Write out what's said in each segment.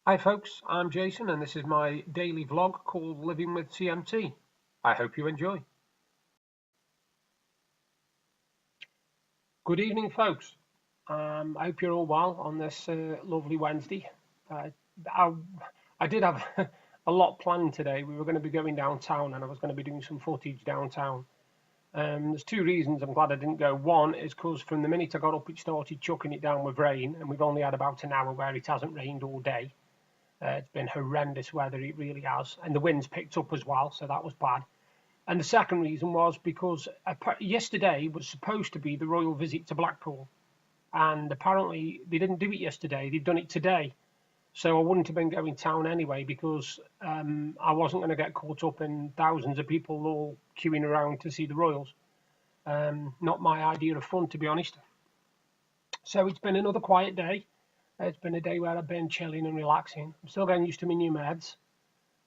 Hi folks, I'm Jason and this is my daily vlog called Living with CMT. I hope you enjoy. Good evening folks. I hope you're all well on this lovely Wednesday. Uh, I, I did have a lot planned today. We were going to be going downtown and I was going to be doing some footage downtown. There's two reasons I'm glad I didn't go. One is because from the minute I got up it started chucking it down with rain and we've only had about an hour where it hasn't rained all day. It's been horrendous weather, it really has. And the winds picked up as well, so that was bad. And the second reason was because yesterday was supposed to be the royal visit to Blackpool. And apparently they didn't do it yesterday, they've done it today. So I wouldn't have been going town anyway because I wasn't going to get caught up in thousands of people all queuing around to see the royals. Not my idea of fun, to be honest. So it's been another quiet day. It's been a day where I've been chilling and relaxing. I'm still getting used to my new meds.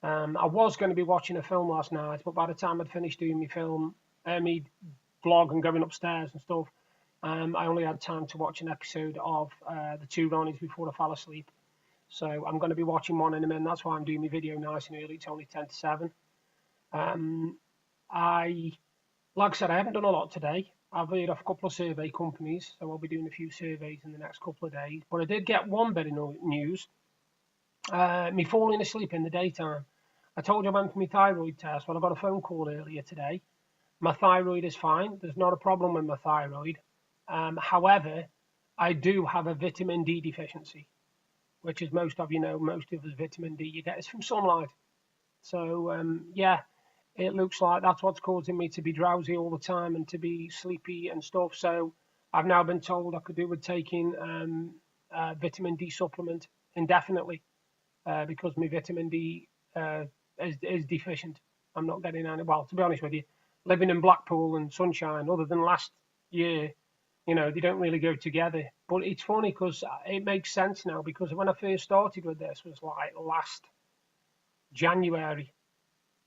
I was going to be watching a film last night, but by the time I'd finished doing my vlog and going upstairs and stuff, I only had time to watch an episode of The Two Ronnies before I fell asleep. So I'm going to be watching one in a minute. That's why I'm doing my video nice and early. It's only 10 to 7. Like I said, I haven't done a lot today. I've heard off a couple of survey companies, so I'll be doing a few surveys in the next couple of days. But I did get one bit of news. Me falling asleep in the daytime. I told you I went for my thyroid test. Well, I got a phone call earlier today. My thyroid is fine. There's not a problem with my thyroid. However, I do have a vitamin D deficiency, which, as most of you know, most of the vitamin D you get is from sunlight. So, yeah, it looks like that's what's causing me to be drowsy all the time and to be sleepy and stuff. So I've now been told I could do with taking a vitamin D supplement indefinitely because my vitamin D is deficient. I'm not getting any. Well, to be honest with you, living in Blackpool and sunshine, other than last year, they don't really go together. But it's funny because it makes sense now because when I first started with this was like January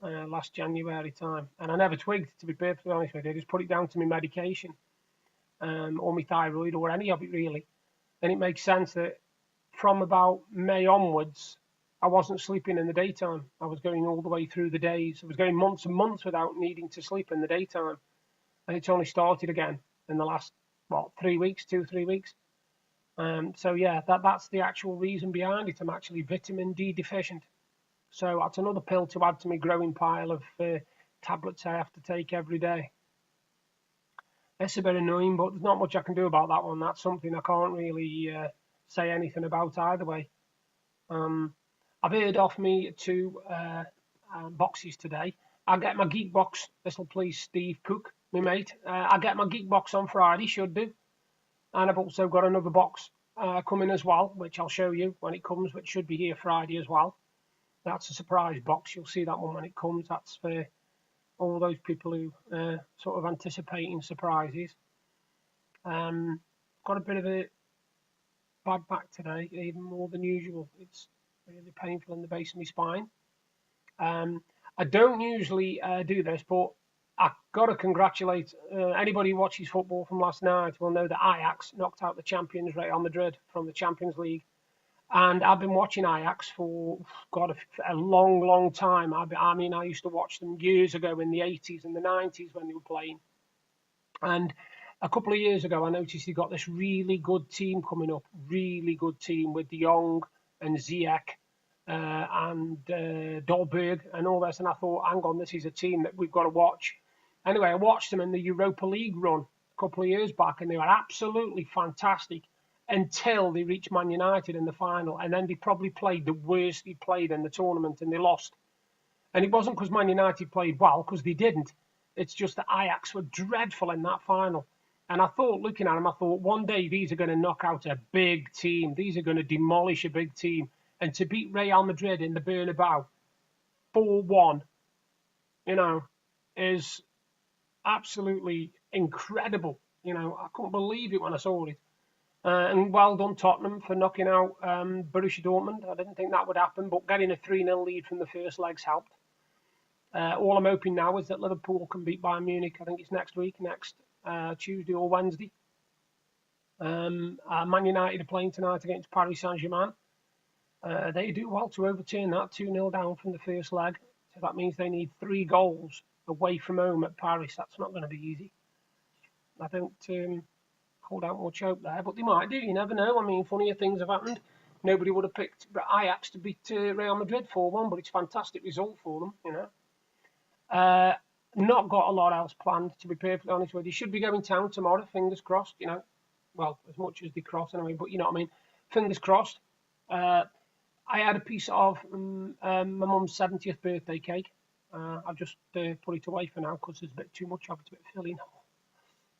last January time, and I never twigged, to be perfectly honest with you. I just put it down to my medication, or my thyroid, or any of it really. And it makes sense that from about May onwards, I wasn't sleeping in the daytime. I was going all the way through the days. I was going months and months without needing to sleep in the daytime, and it's only started again in the last 3 weeks, 3 weeks. So yeah, that's the actual reason behind it. I'm actually vitamin D deficient. So that's another pill to add to my growing pile of tablets I have to take every day. It's a bit annoying, but there's not much I can do about that one. That's something I can't really say anything about either way. I've heard off me 2 boxes today. I get my geek box. This will please Steve Cook, my mate. I get my geek box on Friday, should do. And I've also got another box coming as well, which I'll show you when it comes, which should be here Friday as well. That's a surprise box. You'll see that one when it comes. That's for all those people who sort of anticipating surprises. Got a bit of a bad back today, even more than usual. It's really painful in the base of my spine. I don't usually do this, but I've got to congratulate anybody who watches football from last night will know that AJax knocked out the champions Real Madrid from the Champions League. And I've been watching AJax for, God, a long, long time. I mean, I used to watch them years ago in the 80s and the 90s when they were playing. And a couple of years ago, I noticed they got this really good team coming up, really good team with De Jong and Ziyech and Dolberg and all this. And I thought, hang on, this is a team that we've got to watch. Anyway, I watched them in the Europa League run a couple of years back, and they were absolutely fantastic until they reached Man United in the final, and then they probably played the worst they played in the tournament, and they lost. And it wasn't because Man United played well, because they didn't. It's just that AJax were dreadful in that final. And I thought, looking at them, I thought one day these are going to knock out a big team. These are going to demolish a big team. And to beat Real Madrid in the Bernabeu 4-1, is absolutely incredible. I couldn't believe it when I saw it. And well done, Tottenham, for knocking out Borussia Dortmund. I didn't think that would happen, but getting a 3-0 lead from the first legs helped. All I'm hoping now is that Liverpool can beat Bayern Munich. I think it's next week, next Tuesday or Wednesday. Man United are playing tonight against Paris Saint-Germain. They do well to overturn that 2-0 down from the first leg. So that means they need 3 goals away from home at Paris. That's not going to be easy. I don't hold out much hope there, but they might do. You never know. I mean, funnier things have happened. Nobody would have picked AJax to beat Real Madrid 4-1, but it's a fantastic result for them, you know. Not got a lot else planned, to be perfectly honest with you. Should be going town tomorrow, fingers crossed, you know. Well, as much as they cross anyway, but you know what I mean. Fingers crossed. I had a piece of my mum's 70th birthday cake. I've just put it away for now because there's a bit too much of it, it's a bit filling.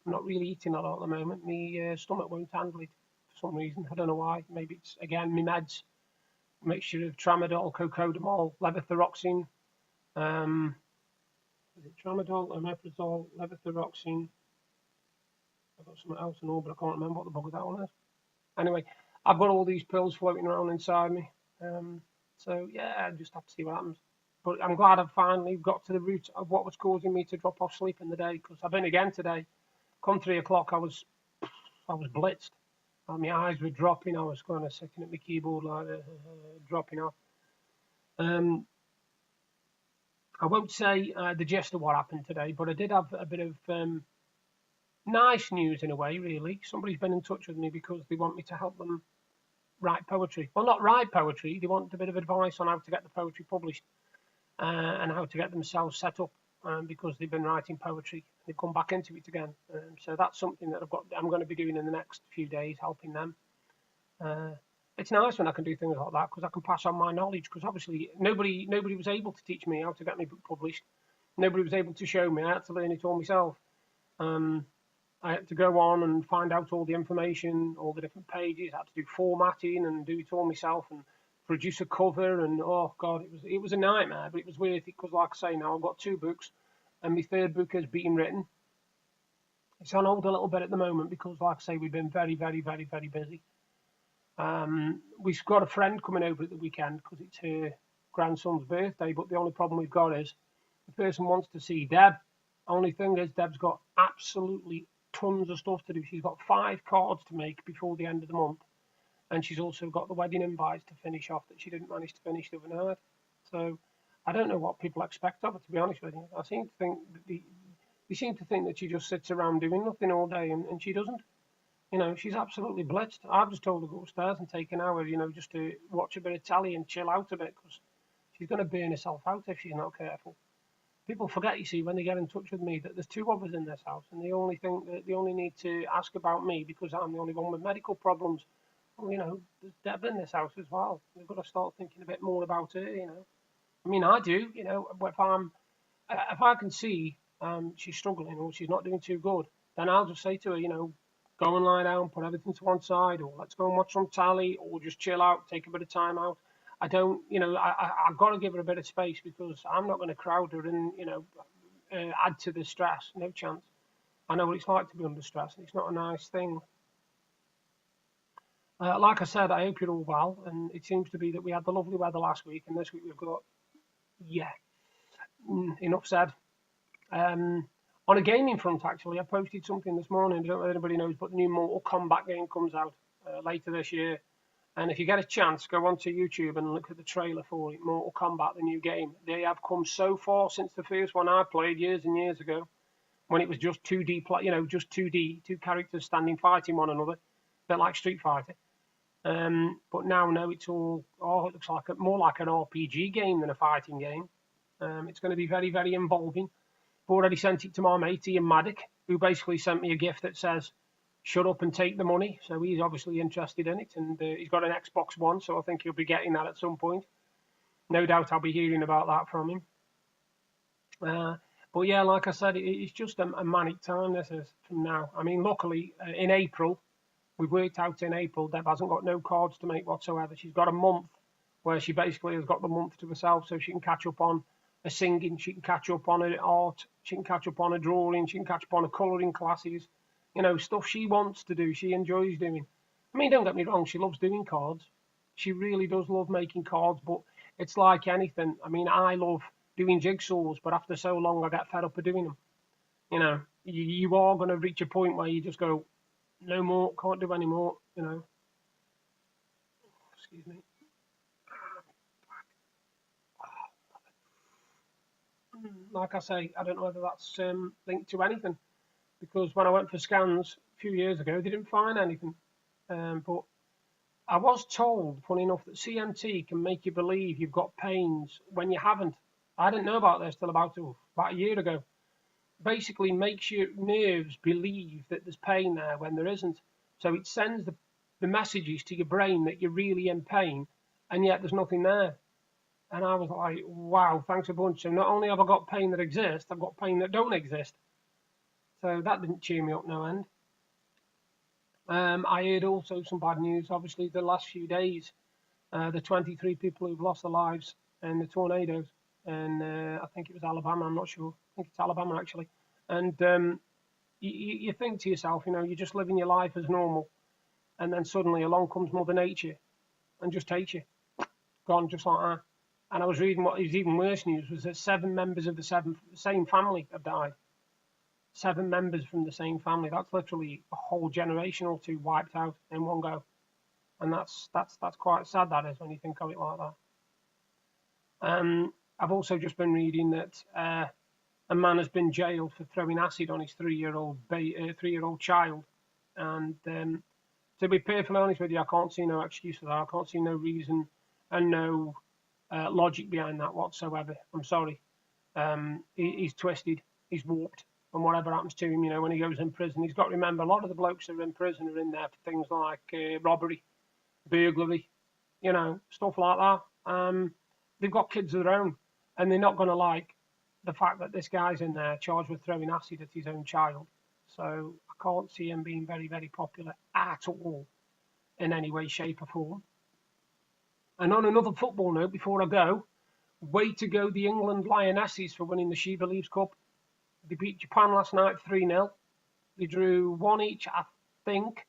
I'm not really eating a lot at the moment. My stomach won't handle it for some reason. I don't know why. Maybe it's, again, my meds. Mixture of tramadol, cocodamol, levothyroxine. Is it tramadol, omeprazole, levothyroxine? I've got something else and all, but I can't remember what the bugger that one is. Anyway, I've got all these pills floating around inside me. So, yeah, I just have to see what happens. But I'm glad I've finally got to the root of what was causing me to drop off sleep in the day, because I've been again today. Come 3 o'clock, I was blitzed. My eyes were dropping. I was kind of sitting at my keyboard like dropping off. I won't say the gist of what happened today, but I did have a bit of nice news in a way, really. Somebody's been in touch with me because they want me to help them write poetry. Well, not write poetry. They want a bit of advice on how to get the poetry published and how to get themselves set up because they've been writing poetry. They've come back into it again. So that's something that I'm going to be doing in the next few days, helping them. It's nice when I can do things like that because I can pass on my knowledge. Because obviously nobody was able to teach me how to get my book published. Nobody was able to show me. I had to learn it all myself. I had to go on and find out all the information, all the different pages. I had to do formatting and do it all myself and produce a cover. And oh god, it was a nightmare, but it was worth it because, like I say, now I've got 2 books, and my 3rd book has been written. It's on hold a little bit at the moment because, like I say, we've been very, very, very, very busy. We've got a friend coming over at the weekend because it's her grandson's birthday, but the only problem we've got is the person wants to see Deb. Only thing is, Deb's got absolutely tons of stuff to do. She's got 5 cards to make before the end of the month, and she's also got the wedding invites to finish off that she didn't manage to finish the other night. So I don't know what people expect of her, to be honest with you. I seem to think that they seem to think that she just sits around doing nothing all day, and she doesn't. You know, she's absolutely blitzed. I've just told her to go upstairs and take an hour, you know, just to watch a bit of telly and chill out a bit because she's going to burn herself out if she's not careful. People forget, you see, when they get in touch with me that there's 2 of us in this house and they only think that they only need to ask about me because I'm the only one with medical problems. Well, you know, there's Deb in this house as well. We've got to start thinking a bit more about her, you know. I mean, I do, you know, if I can see she's struggling or she's not doing too good, then I'll just say to her, you know, go and lie down, put everything to one side, or let's go and watch some tally, or just chill out, take a bit of time out. I don't, you know, I've got to give her a bit of space because I'm not going to crowd her and, you know, add to the stress. No chance. I know what it's like to be under stress, and it's not a nice thing. Like I said, I hope you're all well, and it seems to be that we had the lovely weather last week, and this week we've got, yeah, enough said. On a gaming front, actually, I posted something this morning. I don't know if anybody knows, but the new Mortal Kombat game comes out later this year. And if you get a chance, go onto YouTube and look at the trailer for it, Mortal Kombat, the new game. They have come so far since the first one I played years and years ago, when it was just 2D, you know, just 2D, 2 characters standing fighting one another, a bit like Street Fighter. But now, no, it's all, it looks like more like an RPG game than a fighting game. It's going to be very, very involving. I've already sent it to my mate Ian Maddock, who basically sent me a gift that says, shut up and take the money. So he's obviously interested in it, and he's got an Xbox One, so I think he'll be getting that at some point. No doubt I'll be hearing about that from him. But yeah, like I said, it's just a manic time, this is, from now. I mean, luckily, in April, we've worked out in April, Deb hasn't got no cards to make whatsoever. She's got a month where she basically has got the month to herself so she can catch up on her singing, she can catch up on her art, she can catch up on her drawing, she can catch up on her colouring classes, you know, stuff she wants to do, she enjoys doing. I mean, don't get me wrong, she loves doing cards. She really does love making cards, but it's like anything. I mean, I love doing jigsaws, but after so long, I get fed up of doing them. You know, you are going to reach a point where you just go, no more, can't do any more, you know. Excuse me. like I say, I don't know whether that's linked to anything, because when I went for scans a few years ago, they didn't find anything. But I was told, funny enough, that CMT can make you believe you've got pains when you haven't. I didn't know about this till about a year ago. Basically, makes your nerves believe that there's pain there when there isn't. So it sends the messages to your brain that you're really in pain, and yet there's nothing there. And I was like, wow, thanks a bunch. So not only have I got pain that exists, I've got pain that don't exist. So that didn't cheer me up no end. I heard also some bad news. Obviously, the last few days, the 23 people who've lost their lives in the tornadoes, and I think it was Alabama. I'm not sure. I think it's Alabama actually. And you think to yourself, you're just living your life as normal, and then suddenly along comes Mother Nature and just takes you, gone just like that. And I was reading what is even worse news was that 7 members of the same family have died. 7 members from the same family. That's literally a whole generation or two wiped out in one go. And that's quite sad, that is, when you think of it like that. I've also just been reading that a man has been jailed for throwing acid on his 3-year-old child. And to be perfectly honest with you, I can't see no excuse for that. I can't see no reason and no logic behind that whatsoever. I'm sorry. He's twisted. He's warped. And whatever happens to him, when he goes in prison, he's got to remember a lot of the blokes that are in prison are in there for things like robbery, burglary, stuff like that. They've got kids of their own, and they're not going to like the fact that this guy's in there charged with throwing acid at his own child. So I can't see him being very, very popular at all in any way, shape, or form. And on another football note, before I go, way to go the England Lionesses for winning the She Believes Cup. They beat Japan last night 3-0. They drew 1 each, I think,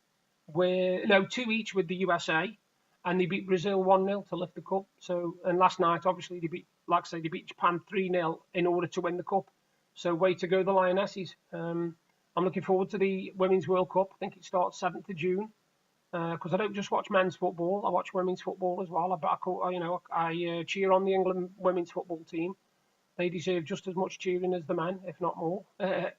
2 each with the USA, and they beat Brazil 1-0 to lift the cup. So, and last night, obviously, they beat Japan 3-0 in order to win the cup. So, way to go the Lionesses. I'm looking forward to the Women's World Cup. I think it starts 7th of June. Because I don't just watch men's football, I watch women's football as well. I cheer on the England women's football team. They deserve just as much cheering as the men, if not more. But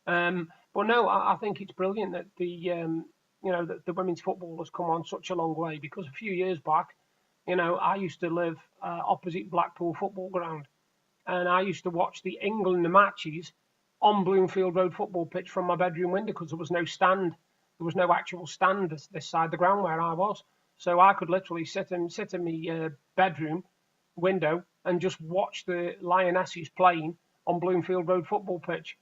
no, I think it's brilliant that that the women's football has come on such a long way. Because a few years back, I used to live opposite Blackpool football ground, and I used to watch the England matches on Bloomfield Road football pitch from my bedroom window because there was no stand. There was no actual stand this side of the ground where I was, so I could literally sit in my bedroom window and just watch the Lionesses playing on Bloomfield Road football pitch.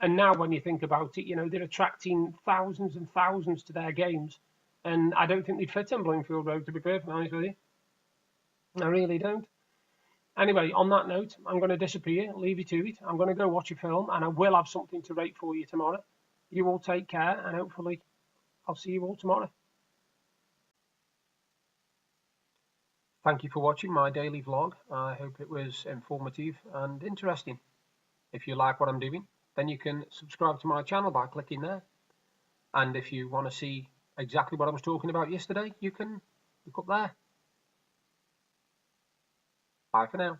And now when you think about it, they're attracting thousands and thousands to their games, and I don't think they'd fit in Bloomfield Road, to be perfectly honest with you. I really don't. Anyway, on that note, I'm going to disappear, leave you to it. I'm going to go watch a film, and I will have something to rate for you tomorrow. You all take care, and hopefully I'll see you all tomorrow. Thank you for watching my daily vlog. I hope it was informative and interesting. If you like what I'm doing, then you can subscribe to my channel by clicking there. And if you want to see exactly what I was talking about yesterday, you can look up there. Bye for now.